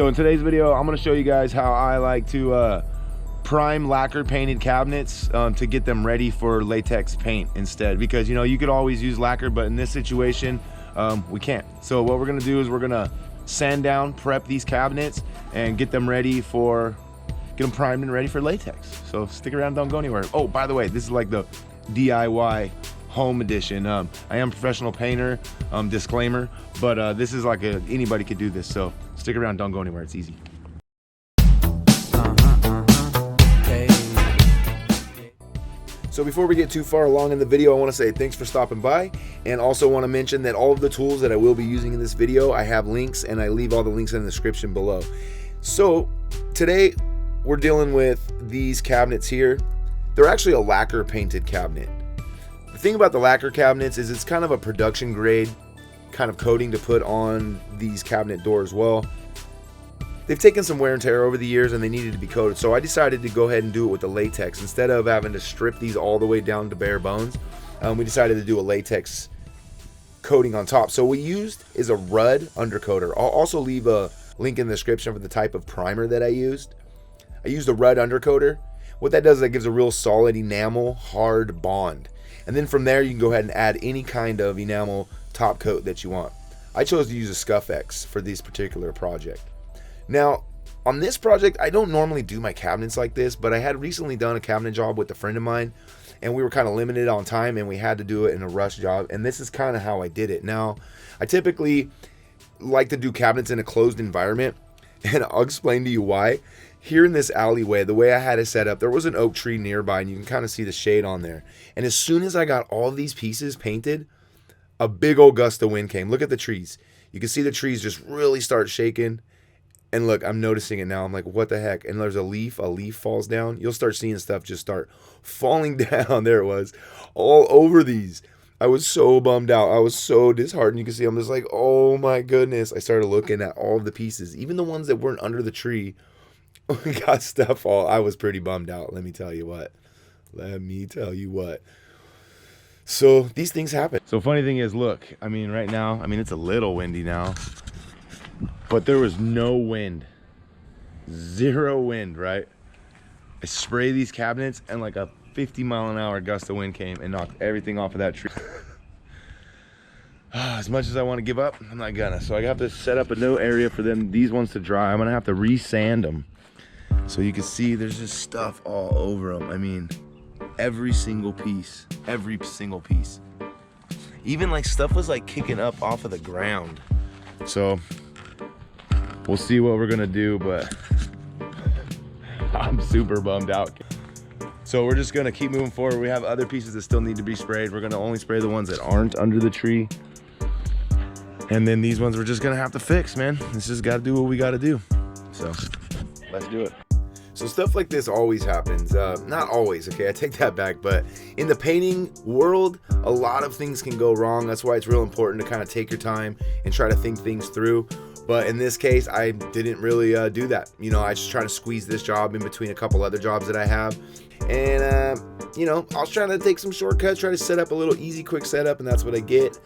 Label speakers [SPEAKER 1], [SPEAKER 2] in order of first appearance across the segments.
[SPEAKER 1] So in today's video, I'm going to show you guys how I like to prime lacquer painted cabinets to get them ready for latex paint instead, because you could always use lacquer, but in this situation we can't. So what we're going to do is we're going to sand down, prep these cabinets, and get them primed and ready for latex. So stick around, don't go anywhere. Oh, by the way, this is like the DIY home edition. I am a professional painter, disclaimer, but this is like anybody could do this. So stick around, don't go anywhere. It's easy. So before we get too far along in the video, I want to say thanks for stopping by, and also want to mention that all of the tools that I will be using in this video, I have links, and I leave all the links in the description below. So today we're dealing with these cabinets here. They're actually a lacquer painted cabinet. The thing about the lacquer cabinets is it's kind of a production grade kind of coating to put on these cabinet doors. Well, they've taken some wear and tear over the years and they needed to be coated. So I decided to go ahead and do it with the latex. Instead of having to strip these all the way down to bare bones, we decided to do a latex coating on top. So what we used is a Rudd undercoater. I'll also leave a link in the description for the type of primer that I used. I used a Rudd undercoater. What that does is that gives a real solid enamel hard bond. And then from there you can go ahead and add any kind of enamel top coat that you want. I chose to use a Scuff X for this particular project. Now, on this project, I don't normally do my cabinets like this, but I had recently done a cabinet job with a friend of mine, and we were kind of limited on time, and we had to do it in a rush job, and this is kind of how I did it. Now, I typically like to do cabinets in a closed environment, and I'll explain to you why. Here in this alleyway, the way I had it set up, there was an oak tree nearby, and you can kind of see the shade on there. And as soon as I got all these pieces painted, a big old gust of wind came. Look at the trees. You can see the trees just really start shaking. And look, I'm noticing it now. I'm like, what the heck? And there's a leaf falls down. You'll start seeing stuff just start falling down. There it was, all over these. I was so bummed out. I was so disheartened. You can see I'm just like, oh my goodness. I started looking at all of the pieces, even the ones that weren't under the tree. We got stuff all. I was pretty bummed out. Let me tell you what. So these things happen. So funny thing is, look, right now, it's a little windy now, but there was no wind, zero wind, right? I spray these cabinets and like a 50-mile-an-hour gust of wind came and knocked everything off of that tree. As much as I want to give up, I'm not gonna. So I have to set up a new area for these ones to dry. I'm gonna have to re-sand them. So you can see there's just stuff all over them. Every single piece. Even like stuff was like kicking up off of the ground. So we'll see what we're gonna do, but I'm super bummed out. So we're just gonna keep moving forward. We have other pieces that still need to be sprayed. We're gonna only spray the ones that aren't under the tree. And then these ones we're just gonna have to fix, man. It's just gotta do what we gotta do. So let's do it. So stuff like this always happens. Not always, okay, I take that back, but in the painting world, a lot of things can go wrong. That's why it's real important to kind of take your time and try to think things through. But in this case, I didn't really do that. I just try to squeeze this job in between a couple other jobs that I have. And, I was trying to take some shortcuts, try to set up a little easy, quick setup, and that's what I get.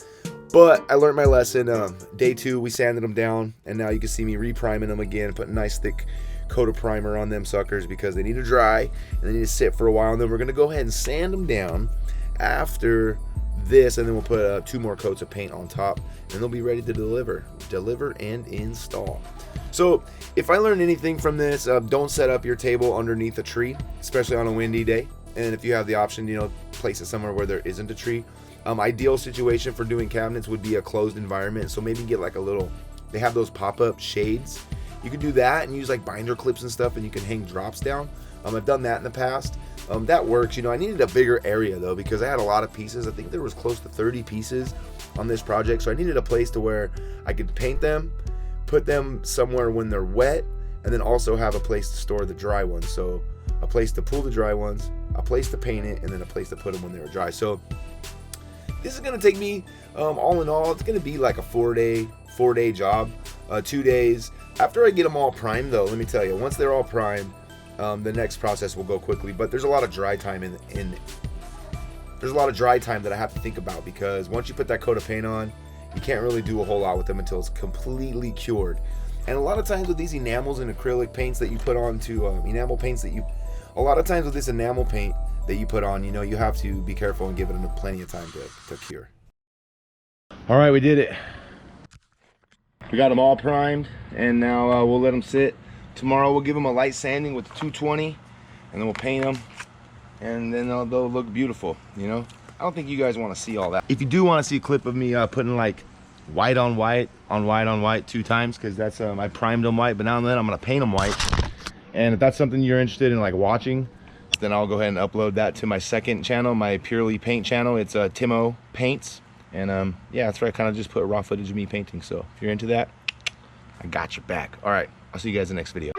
[SPEAKER 1] But I learned my lesson. Day 2, we sanded them down, and now you can see me re-priming them again, putting a nice thick coat of primer on them suckers because they need to dry and they need to sit for a while. And then we're going to go ahead and sand them down after this, and then we'll put 2 more coats of paint on top, and they'll be ready to deliver and install. So if I learned anything from this, don't set up your table underneath a tree, especially on a windy day. And if you have the option, place it somewhere where there isn't a tree. Ideal situation for doing cabinets would be a closed environment. So maybe get like they have those pop-up shades. You can do that and use like binder clips and stuff, and you can hang drops down. I've done that in the past. That works. I needed a bigger area though, because I had a lot of pieces. I think there was close to 30 pieces on this project. So I needed a place to where I could paint them, put them somewhere when they're wet, and then also have a place to store the dry ones. So a place to pull the dry ones, a place to paint it, and then a place to put them when they were dry. So this is going to take me, all in all, it's going to be like a 4-day job, 2 days. After I get them all primed though, let me tell you, once they're all primed, the next process will go quickly, but there's a lot of dry time there's a lot of dry time that I have to think about, because once you put that coat of paint on, you can't really do a whole lot with them until it's completely cured. And a lot of times with these enamels and acrylic paints that you put on to enamel paints that you, a lot of times with this enamel paint that you put on, you know, you have to be careful and give it plenty of time to cure. All right, we did it. We got them all primed, and now we'll let them sit. Tomorrow we'll give them a light sanding with the 220, and then we'll paint them, and then they'll look beautiful, you know? I don't think you guys want to see all that. If you do want to see a clip of me putting like white on white on white on white 2 times, because that's I primed them white, but now and then I'm gonna paint them white. And if that's something you're interested in like watching, then I'll go ahead and upload that to my second channel, my purely paint channel. It's Tymo Paints, and yeah, that's where I kind of just put raw footage of me painting. So if you're into that, I got your back. All right, I'll see you guys in the next video.